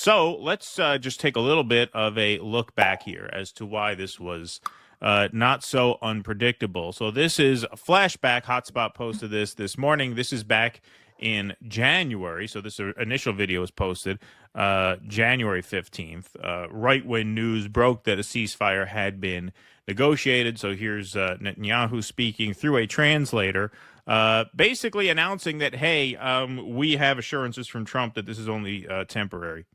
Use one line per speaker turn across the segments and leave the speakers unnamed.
So let's just take a little bit of a look back here as to why this was not so unpredictable. So this is a Flashback. Hotspot posted this morning. This is back in January. So this initial video was posted January 15th, right when news broke that a ceasefire had been negotiated. So here's Netanyahu speaking through a translator, basically announcing that, hey, we have assurances from Trump that this is only temporary.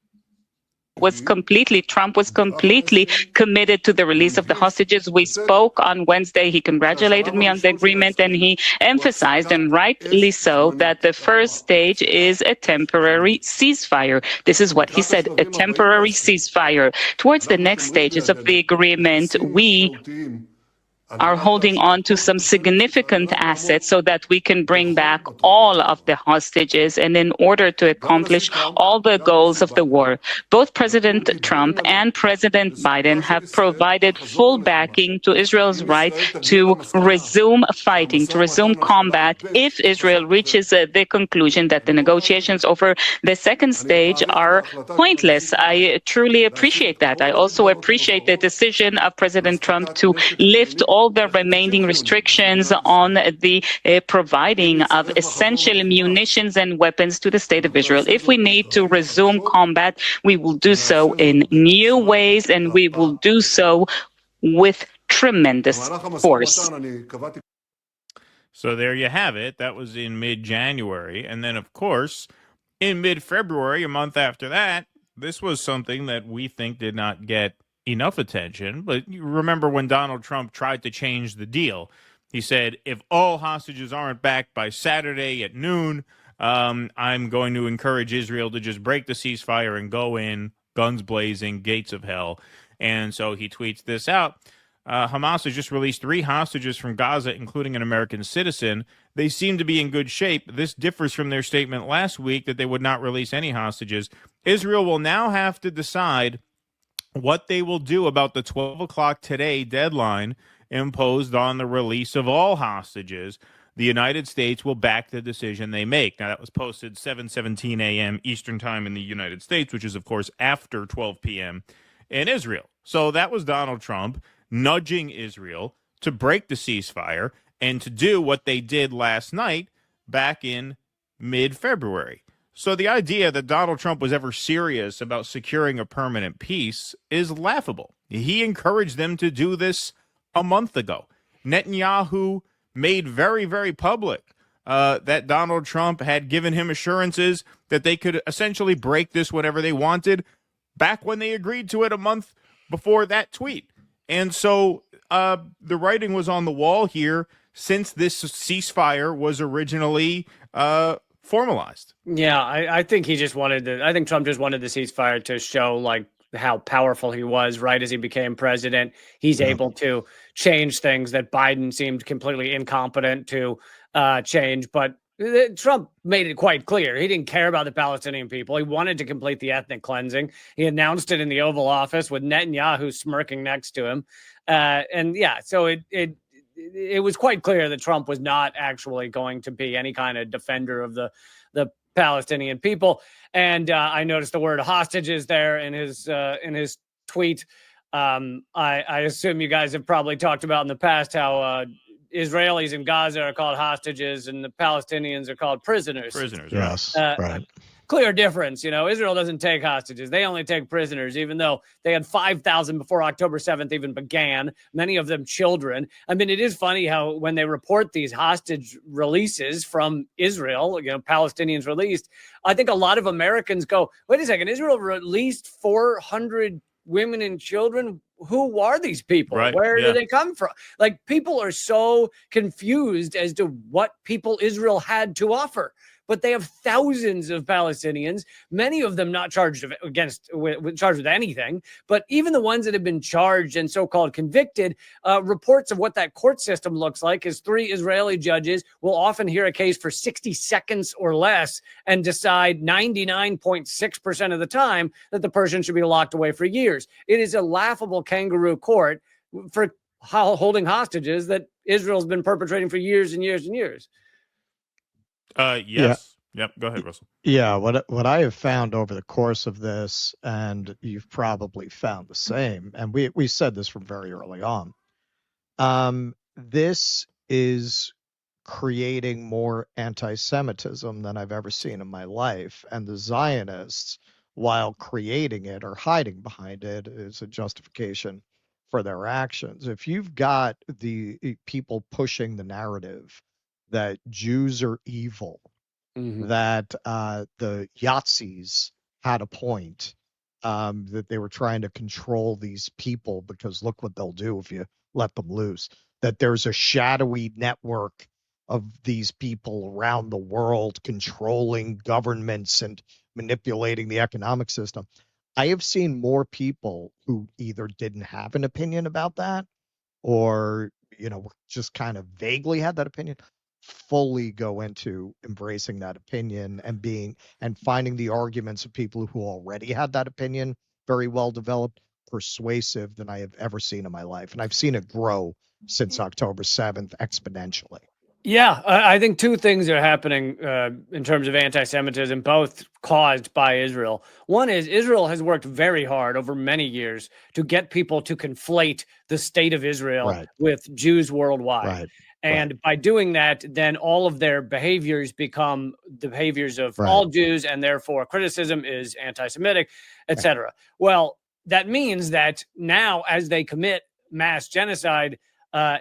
Trump was completely committed to the release of the hostages. We spoke on Wednesday. He congratulated me on the agreement, and he emphasized, and rightly so, that the first stage is a temporary ceasefire. This is what he said, a temporary ceasefire. Towards the next stages of the agreement, we are holding on to some significant assets so that we can bring back all of the hostages, and in order to accomplish all the goals of the war. Both President Trump and President Biden have provided full backing to Israel's right to resume fighting, to resume combat, if Israel reaches the conclusion that the negotiations over the second stage are pointless. I truly appreciate that. I also appreciate the decision of President Trump to lift all the remaining restrictions on the providing of essential munitions and weapons to the state of Israel. If we need to resume combat, we will do so in new ways, and we will do so with tremendous force.
So there you have it. That was in mid-January. And then, of course, in mid-February, a month after that, this was something that we think did not get enough attention. But you remember when Donald Trump tried to change the deal, he said, if all hostages aren't back by Saturday at noon, I'm going to encourage Israel to just break the ceasefire and go in, guns blazing, gates of hell. And so he tweets this out. Hamas has just released 3 hostages from Gaza, including an American citizen. They seem to be in good shape. This differs from their statement last week that they would not release any hostages. Israel will now have to decide what they will do about the 12 o'clock today deadline imposed on the release of all hostages. The United States will back the decision they make. Now, that was posted 7:17 a.m. Eastern time in the United States, which is, of course, after 12 p.m. in Israel. So that was Donald Trump nudging Israel to break the ceasefire and to do what they did last night back in mid-February. So the idea that Donald Trump was ever serious about securing a permanent peace is laughable. He encouraged them to do this a month ago. Netanyahu made very, very public that Donald Trump had given him assurances that they could essentially break this whenever they wanted back when they agreed to it a month before that tweet. And so the writing was on the wall here since this ceasefire was originally formalized.
Yeah, I think he just wanted I think Trump just wanted the ceasefire to show like how powerful he was right as he became president. He's able to change things that Biden seemed completely incompetent to change. But Trump made it quite clear. He didn't care about the Palestinian people. He wanted to complete the ethnic cleansing. He announced it in the Oval Office with Netanyahu smirking next to him. And yeah, so it was quite clear that Trump was not actually going to be any kind of defender of the Palestinian people. And I noticed the word hostages there in his tweet. I assume you guys have probably talked about in the past how Israelis in Gaza are called hostages and the Palestinians are called prisoners.
Prisoners,
yes, right.
Clear difference. You know, Israel doesn't take hostages. They only take prisoners, even though they had 5,000 before October 7th even began, many of them children. I mean, it is funny how when they report these hostage releases from Israel, you know, Palestinians released, I think a lot of Americans go, wait a second, Israel released 400 women and children? Who are these people?
Right,
Where
yeah.
do they come from? Like, people are so confused as to what people Israel had to offer. But they have thousands of Palestinians, many of them not charged with anything. But even the ones that have been charged and so-called convicted, reports of what that court system looks like is 3 Israeli judges will often hear a case for 60 seconds or less and decide 99.6% of the time that the person should be locked away for years. It is a laughable kangaroo court for holding hostages that Israel's been perpetrating for years and years and years.
Yes. Yep. Go ahead, Russell.
Yeah, what I have found over the course of this, and you've probably found the same, and we said this from very early on. This is creating more anti-Semitism than I've ever seen in my life, and the Zionists, while creating it or hiding behind it, is a justification for their actions. If you've got the people pushing the narrative that Jews are evil, that the Yazis had a point, that they were trying to control these people because look what they'll do if you let them loose, that there's a shadowy network of these people around the world controlling governments and manipulating the economic system. I have seen more people who either didn't have an opinion about that or, just kind of vaguely had that opinion, fully go into embracing that opinion and finding the arguments of people who already had that opinion very well developed, persuasive than I have ever seen in my life. And I've seen it grow since October 7th exponentially.
Yeah, I think two things are happening in terms of anti-Semitism, both caused by Israel. One is Israel has worked very hard over many years to get people to conflate the state of Israel with Jews worldwide. And by doing that, then all of their behaviors become the behaviors of all Jews, and therefore criticism is anti-Semitic, etc. Well, that means that now as they commit mass genocide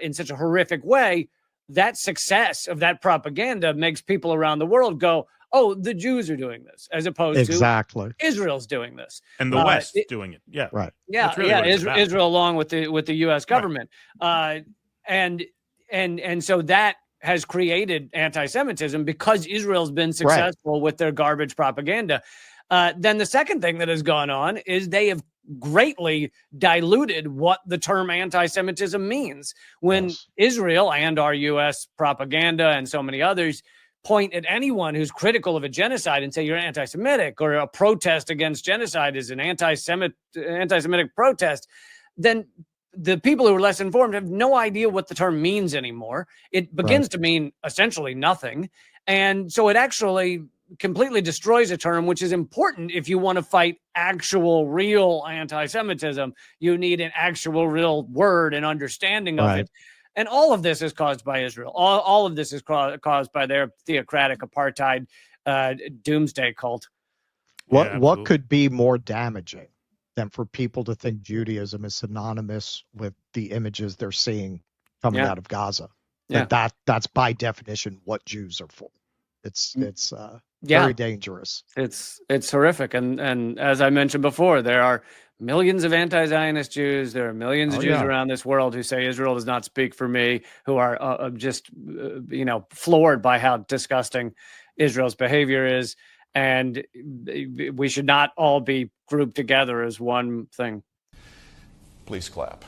in such a horrific way, that success of that propaganda makes people around the world go, oh, the Jews are doing this, as opposed to Israel's doing this.
And the West doing it. Yeah.
Right.
Yeah.
Really
Israel along with the US government. And so that has created anti-Semitism because Israel's been successful with their garbage propaganda. Then the second thing that has gone on is they have greatly diluted what the term anti-Semitism means. When Israel and our U.S. propaganda and so many others point at anyone who's critical of a genocide and say you're anti-Semitic, or a protest against genocide is an anti-Semitic protest, then the people who are less informed have no idea what the term means anymore. It begins to mean essentially nothing. And so it actually completely destroys a term, which is important if you want to fight actual, real anti-Semitism. You need an actual, real word and understanding of it. And all of this is caused by Israel. All of this is caused by their theocratic apartheid doomsday cult.
What could be more damaging than for people to think Judaism is synonymous with the images they're seeing coming out of Gaza? That's by definition what Jews are for. It's very dangerous.
It's horrific. And as I mentioned before, there are millions of anti-Zionist Jews. There are millions of Jews around this world who say Israel does not speak for me, who are just floored by how disgusting Israel's behavior is. And we should not all be grouped together as one thing.
Please clap.